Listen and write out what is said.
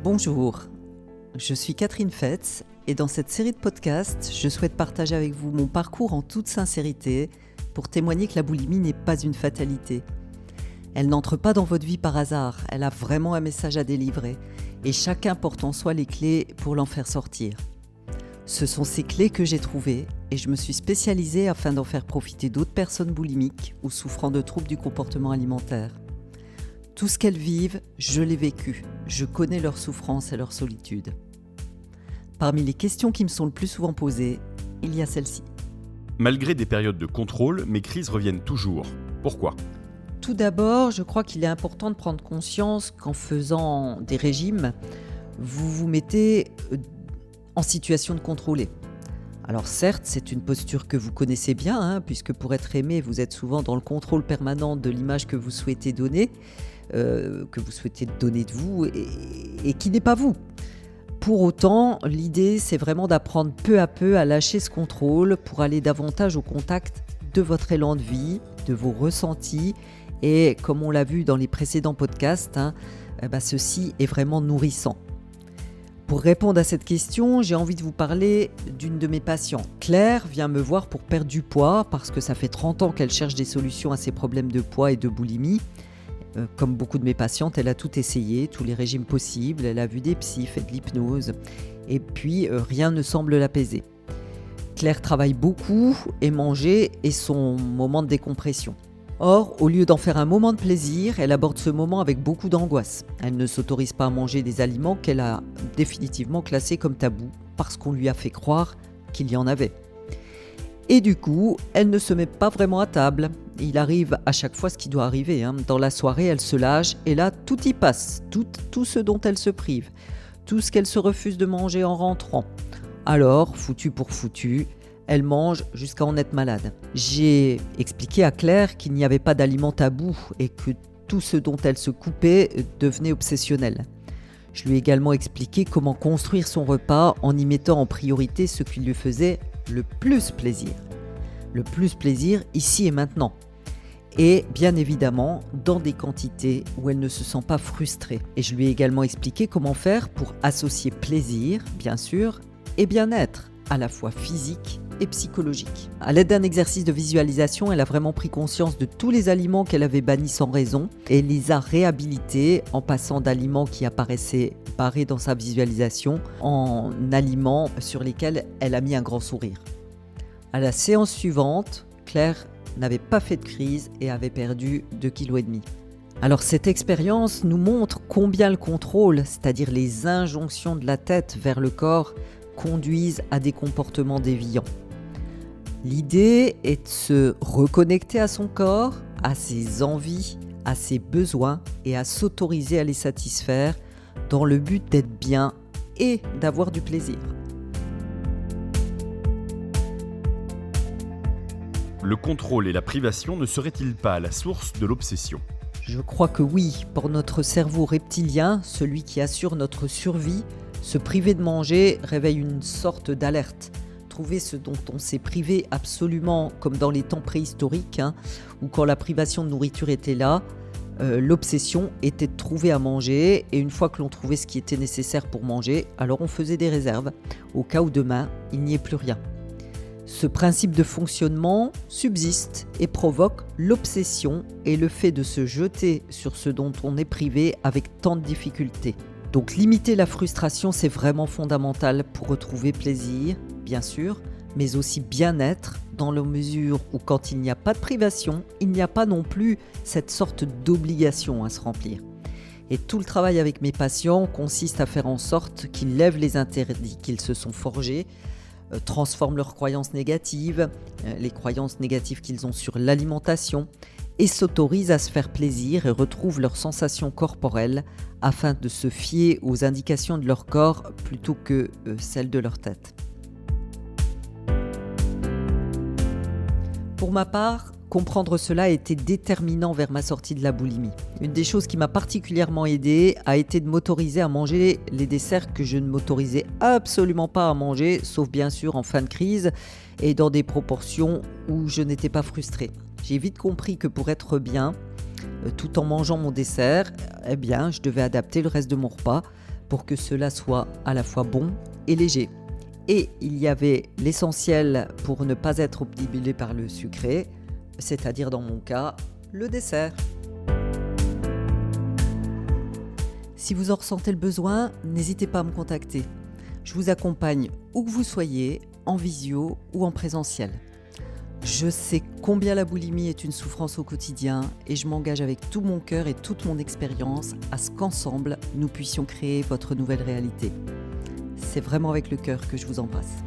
Bonjour, je suis Catherine Fetz et dans cette série de podcasts, je souhaite partager avec vous mon parcours en toute sincérité pour témoigner que la boulimie n'est pas une fatalité. Elle n'entre pas dans votre vie par hasard, elle a vraiment un message à délivrer et chacun porte en soi les clés pour l'en faire sortir. Ce sont ces clés que j'ai trouvées et je me suis spécialisée afin d'en faire profiter d'autres personnes boulimiques ou souffrant de troubles du comportement alimentaire. Tout ce qu'elles vivent, je l'ai vécu. Je connais leur souffrance et leur solitude. Parmi les questions qui me sont le plus souvent posées, il y a celle-ci. Malgré des périodes de contrôle, mes crises reviennent toujours. Pourquoi ? Tout d'abord, je crois qu'il est important de prendre conscience qu'en faisant des régimes, vous vous mettez en situation de contrôler. Alors certes, c'est une posture que vous connaissez bien, puisque pour être aimé, vous êtes souvent dans le contrôle permanent de l'image que vous souhaitez donner, de vous et qui n'est pas vous. Pour autant, l'idée, c'est vraiment d'apprendre peu à peu à lâcher ce contrôle pour aller davantage au contact de votre élan de vie, de vos ressentis et comme on l'a vu dans les précédents podcasts, ceci est vraiment nourrissant. Pour répondre à cette question, j'ai envie de vous parler d'une de mes patientes. Claire vient me voir pour perdre du poids parce que ça fait 30 ans qu'elle cherche des solutions à ses problèmes de poids et de boulimie. Comme beaucoup de mes patientes, elle a tout essayé, tous les régimes possibles, elle a vu des psys, fait de l'hypnose, et puis rien ne semble l'apaiser. Claire travaille beaucoup et manger est son moment de décompression. Or, au lieu d'en faire un moment de plaisir, elle aborde ce moment avec beaucoup d'angoisse. Elle ne s'autorise pas à manger des aliments qu'elle a définitivement classés comme tabous parce qu'on lui a fait croire qu'il y en avait. Et du coup, elle ne se met pas vraiment à table. Il arrive à chaque fois ce qui doit arriver. Dans la soirée, elle se lâche et là, tout y passe. Tout ce dont elle se prive. Tout ce qu'elle se refuse de manger en rentrant. Alors, foutu pour foutu, elle mange jusqu'à en être malade. J'ai expliqué à Claire qu'il n'y avait pas d'aliments tabous et que tout ce dont elle se coupait devenait obsessionnel. Je lui ai également expliqué comment construire son repas en y mettant en priorité ce qui lui faisait le plus plaisir. Le plus plaisir ici et maintenant. Et bien évidemment, dans des quantités où elle ne se sent pas frustrée. Et je lui ai également expliqué comment faire pour associer plaisir, bien sûr, et bien-être, à la fois physique et psychologique. À l'aide d'un exercice de visualisation, elle a vraiment pris conscience de tous les aliments qu'elle avait bannis sans raison et les a réhabilités en passant d'aliments qui apparaissaient barrés dans sa visualisation en aliments sur lesquels elle a mis un grand sourire. À la séance suivante, Claire n'avait pas fait de crise et avait perdu 2,5 kg. Alors cette expérience nous montre combien le contrôle, c'est-à-dire les injonctions de la tête vers le corps, conduisent à des comportements déviants. L'idée est de se reconnecter à son corps, à ses envies, à ses besoins et à s'autoriser à les satisfaire dans le but d'être bien et d'avoir du plaisir. Le contrôle et la privation ne seraient-ils pas à la source de l'obsession ? Je crois que oui, pour notre cerveau reptilien, celui qui assure notre survie, se priver de manger réveille une sorte d'alerte. Trouver ce dont on s'est privé absolument, comme dans les temps préhistoriques, où quand la privation de nourriture était là, l'obsession était de trouver à manger, et une fois que l'on trouvait ce qui était nécessaire pour manger, alors on faisait des réserves, au cas où demain, il n'y ait plus rien. Ce principe de fonctionnement subsiste et provoque l'obsession et le fait de se jeter sur ce dont on est privé avec tant de difficultés. Donc limiter la frustration, c'est vraiment fondamental pour retrouver plaisir, bien sûr, mais aussi bien-être dans la mesure où quand il n'y a pas de privation, il n'y a pas non plus cette sorte d'obligation à se remplir. Et tout le travail avec mes patients consiste à faire en sorte qu'ils lèvent les interdits qu'ils se sont forgés, transforment leurs croyances négatives, les croyances négatives qu'ils ont sur l'alimentation, et s'autorisent à se faire plaisir et retrouvent leurs sensations corporelles afin de se fier aux indications de leur corps plutôt que celles de leur tête. Pour ma part, comprendre cela a été déterminant vers ma sortie de la boulimie. Une des choses qui m'a particulièrement aidée a été de m'autoriser à manger les desserts que je ne m'autorisais absolument pas à manger, sauf bien sûr en fin de crise et dans des proportions où je n'étais pas frustrée. J'ai vite compris que pour être bien, tout en mangeant mon dessert, je devais adapter le reste de mon repas pour que cela soit à la fois bon et léger. Et il y avait l'essentiel pour ne pas être obnubilé par le sucré, c'est-à-dire dans mon cas, le dessert. Si vous en ressentez le besoin, n'hésitez pas à me contacter. Je vous accompagne où que vous soyez, en visio ou en présentiel. Je sais combien la boulimie est une souffrance au quotidien et je m'engage avec tout mon cœur et toute mon expérience à ce qu'ensemble, nous puissions créer votre nouvelle réalité. C'est vraiment avec le cœur que je vous embrasse.